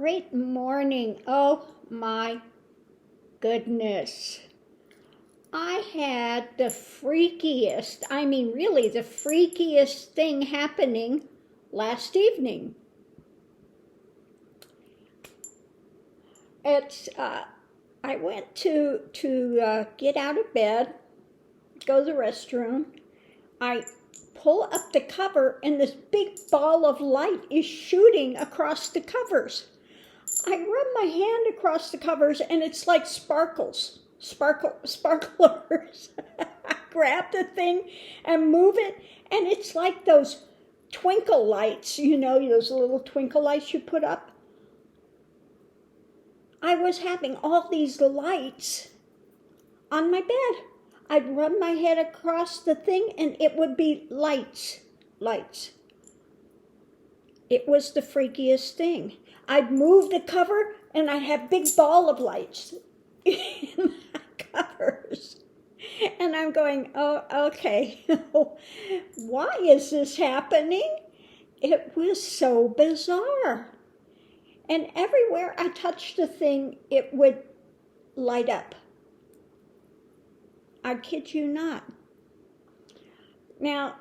Great morning. Oh my goodness. I had the freakiest, really the freakiest thing happening last evening. I went to get out of bed, go to the restroom. I pull up the cover and this big ball of light is shooting across the covers. I rub my hand across the covers and it's like sparklers. I grab the thing and move it, and it's like those twinkle lights, those little twinkle lights you put up. I was having all these lights on my bed. I'd rub my head across the thing and it would be lights. It was the freakiest thing. I'd move the cover and I'd have a big ball of lights in my covers. And I'm going, oh, okay, why is this happening? It was so bizarre. And everywhere I touched the thing, it would light up. I kid you not. Now,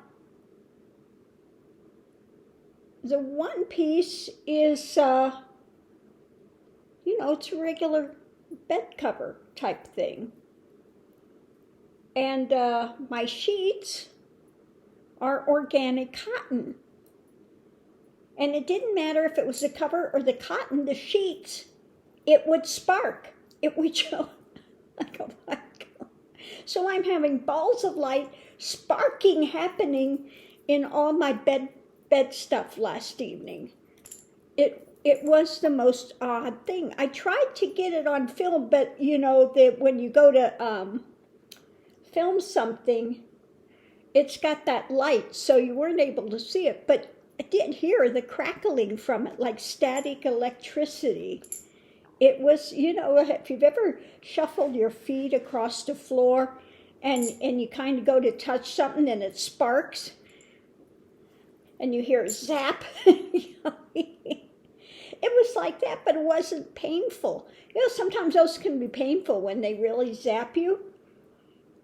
the one piece is, it's a regular bed cover type thing. And my sheets are organic cotton. And it didn't matter if it was the cover or the cotton, the sheets, it would spark. It would show like a light. So I'm having balls of light sparking happening in all my bed stuff last evening. It was the most odd thing. I tried to get it on film, but when you go to film something, it's got that light, so you weren't able to see it. But I did hear the crackling from it, like static electricity. It was, if you've ever shuffled your feet across the floor and you kind of go to touch something and it sparks and you hear a zap, it was like that, but it wasn't painful. Sometimes those can be painful when they really zap you.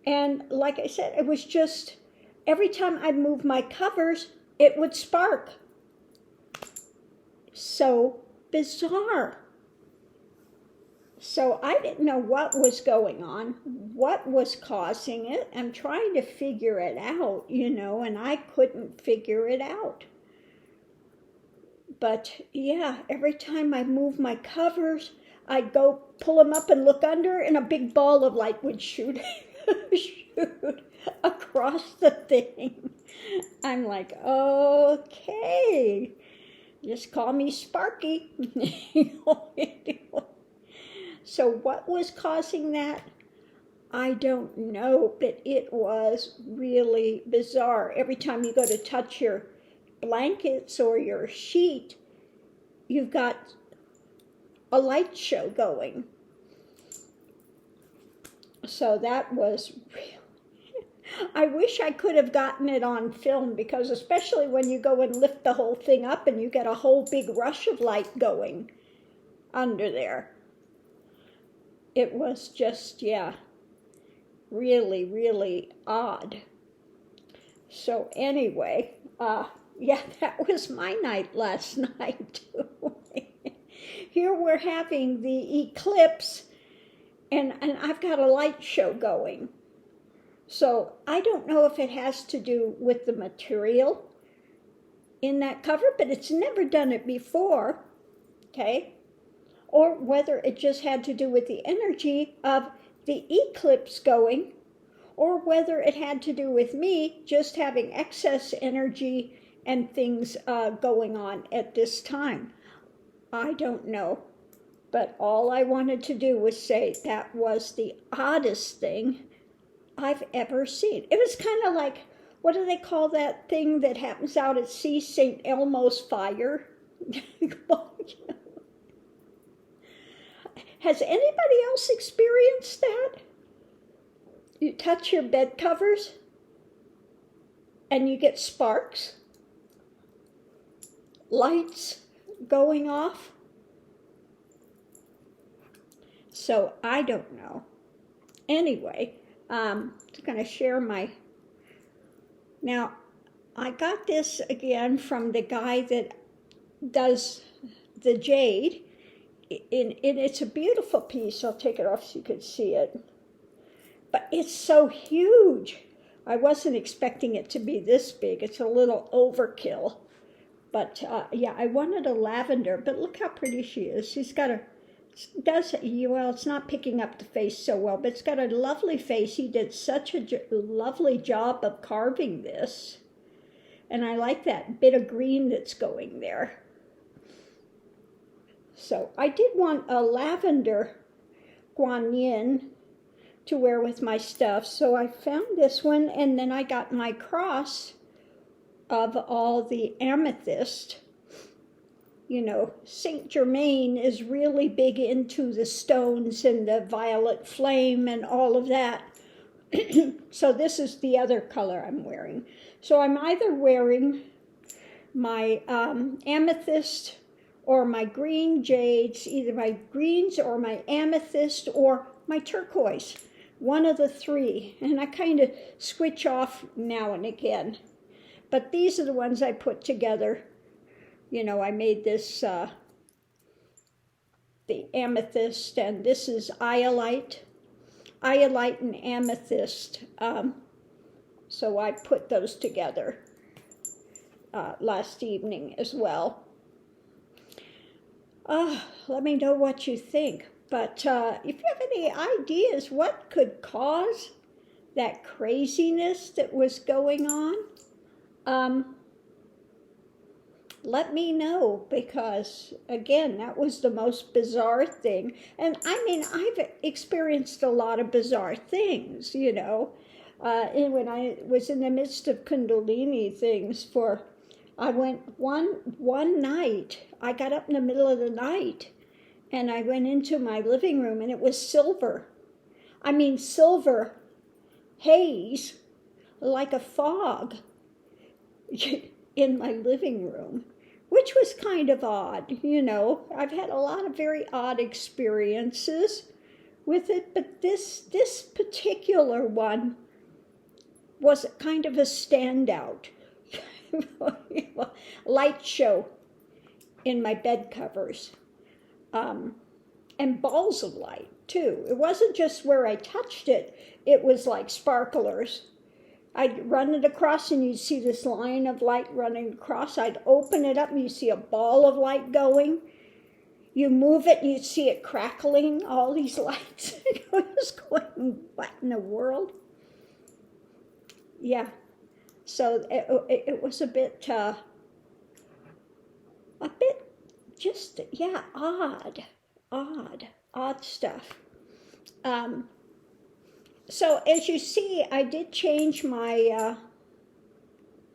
And like I said, it was just, every time I moved my covers, it would spark. So bizarre. So I didn't know what was going on, what was causing it. I'm trying to figure it out, and I couldn't figure it out. But yeah, every time I move my covers, I'd go pull them up and look under, and a big ball of light would shoot across the thing. I'm like, okay, just call me Sparky. So what was causing that? I don't know, but it was really bizarre. Every time you go to touch your blankets or your sheet, you've got a light show going. So that was real. I wish I could have gotten it on film, because especially when you go and lift the whole thing up and you get a whole big rush of light going under there. It was just, really, really odd. So anyway, that was my night last night too. Here we're having the eclipse, and I've got a light show going. So I don't know if it has to do with the material in that cover, but it's never done it before, okay? Or whether it just had to do with the energy of the eclipse going, or whether it had to do with me just having excess energy and things going on at this time. I don't know. But all I wanted to do was say that was the oddest thing I've ever seen. It was kind of like, what do they call that thing that happens out at sea, St. Elmo's fire? Has anybody else experienced that? You touch your bed covers and you get sparks, lights going off. So I don't know. Anyway, I'm going to share my... Now, I got this again from the guy that does the jade. And it's a beautiful piece. I'll take it off so you can see it. But it's so huge. I wasn't expecting it to be this big. It's a little overkill. But yeah, I wanted a lavender. But look how pretty she is. She's got a... well, it's not picking up the face so well, but it's got a lovely face. He did such a lovely job of carving this. And I like that bit of green that's going there. So I did want a lavender guanyin to wear with my stuff. So I found this one, and then I got my cross of all the amethyst. You know, Saint Germain is really big into the stones and the violet flame and all of that. So this is the other color I'm wearing. So I'm either wearing my amethyst or my green jades, either my greens or my amethyst or my turquoise, one of the three. And I kind of switch off now and again. But these are the ones I put together. You know, I made this, the amethyst, and this is iolite and amethyst. So I put those together last evening as well. Let me know what you think. But if you have any ideas what could cause that craziness that was going on, let me know, because again, that was the most bizarre thing. And I mean, I've experienced a lot of bizarre things, you know. And when I was in the midst of Kundalini things I went one night, I got up in the middle of the night and I went into my living room and it was silver. I mean, silver haze, like a fog in my living room, which was kind of odd, you know. I've had a lot of very odd experiences with it, but this particular one was kind of a standout. Light show in my bed covers, and balls of light too. It wasn't just where I touched it, it was like sparklers. I'd run it across and you'd see this line of light running across. I'd open it up and you'd see a ball of light going. You move it and you'd see it crackling, all these lights. It was going, what in the world? Yeah. So it was a bit just, yeah, odd stuff. So as you see, I did change my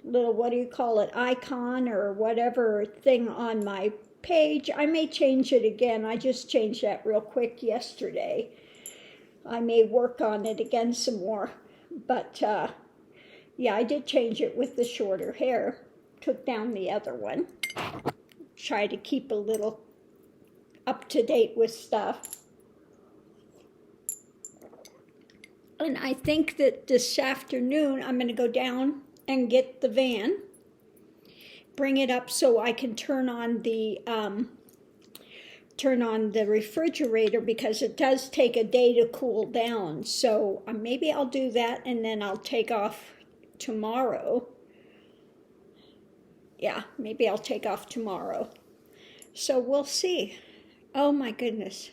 little, what do you call it, icon or whatever thing on my page. I may change it again. I just changed that real quick yesterday. I may work on it again some more. But yeah, I did change it with the shorter hair. Took down the other one. Try to keep a little up to date with stuff. And I think that this afternoon I'm going to go down and get the van, bring it up so I can turn on the refrigerator, because it does take a day to cool down. So maybe I'll do that, and then I'll take off tomorrow. Yeah, maybe I'll take off tomorrow. So we'll see. Oh my goodness.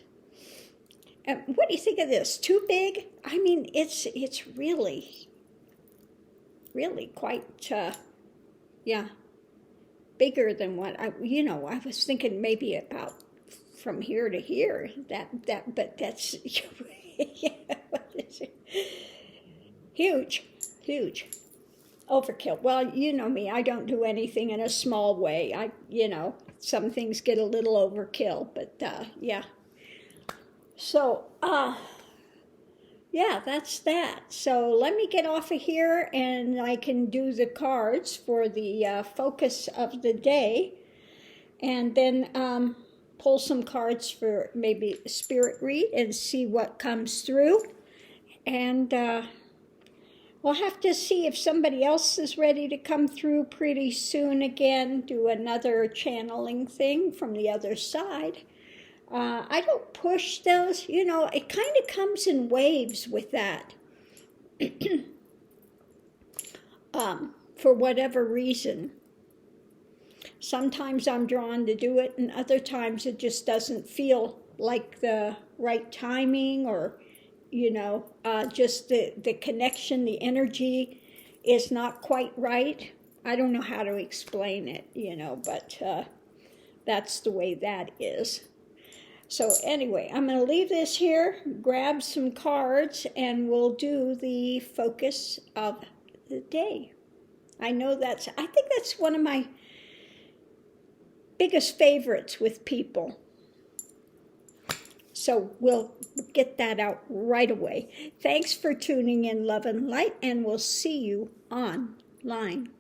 What do you think of this? Too big? I mean, it's really quite, yeah, bigger than what I was thinking maybe about from here to here. But that's yeah, huge. Overkill. Well, you know me, I don't do anything in a small way. Some things get a little overkill, but yeah. So, yeah, that's that. So let me get off of here and I can do the cards for the focus of the day. And then pull some cards for maybe spirit read and see what comes through. And we'll have to see if somebody else is ready to come through pretty soon again, do another channeling thing from the other side. I don't push those, you know, it kind of comes in waves with that. For whatever reason. Sometimes I'm drawn to do it, and other times it just doesn't feel like the right timing, or, you know, just the connection, the energy is not quite right. I don't know how to explain it, you know, but that's the way that is. So anyway, I'm going to leave this here, grab some cards, and we'll do the focus of the day. I think that's one of my biggest favorites with people. So we'll get that out right away. Thanks for tuning in, love and light, and we'll see you online.